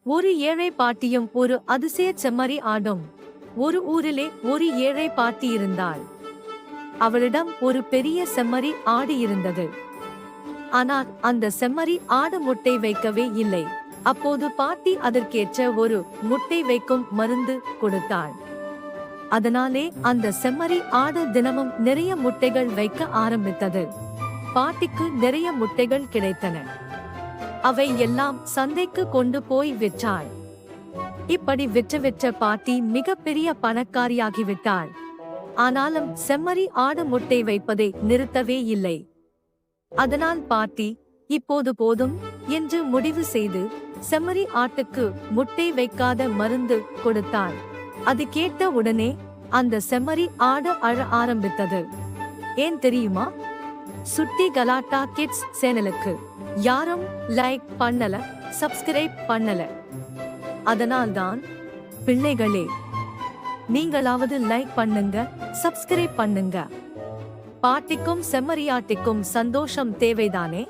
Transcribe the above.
ஒரு ஏழை பாட்டியும் ஒரு அதிசய செம்மறி ஆடும். ஒரு ஊரிலே ஒரு ஏழை பாட்டி இருந்தாள். அவளிடம் ஒரு பெரிய செம்மறி ஆடு இருந்தது. ஆனால் அந்த செம்மறி ஆடு முட்டை வைக்கவே இல்லை. அப்போது பாட்டி அதற்கேற்ற ஒரு முட்டை வைக்கும் மருந்து கொடுத்தாள். அதனாலே அந்த செம்மறி ஆடு தினமும் நிறைய முட்டைகள் வைக்க ஆரம்பித்தது. பாட்டிக்கு நிறைய முட்டைகள் கிடைத்தன. அவை எல்லாம் சந்தைக்கு கொண்டு போய் விற்றாள். இப்படி விற்ற பாட்டி மிகப்பெரிய பணக்காரியாகிவிட்டாள். ஆனாலும் செம்மறி ஆடு முட்டை வைப்பதை நிறுத்தவே இல்லை. அதனால் பாட்டி இப்போது போதும் என்று முடிவு செய்து செம்மறி ஆட்டுக்கு முட்டை வைக்காத மருந்து கொடுத்தாள். அது கேட்ட உடனே அந்த செம்மறி ஆடு அழ ஆரம்பித்தது. ஏன் தெரியுமா? சுட்டி கலாட்டா கிட்ஸ் சேனலுக்கு யாரும் லைக் பண்ணல, சப்ஸ்கிரைப் பண்ணல. அதனால்தான். பிள்ளைகளே, நீங்களாவது லைக் பண்ணுங்க, சப்ஸ்கிரைப் பண்ணுங்க. பாட்டிக்கும் செம்மறியாட்டிக்கும் சந்தோஷம் தேவைதானே?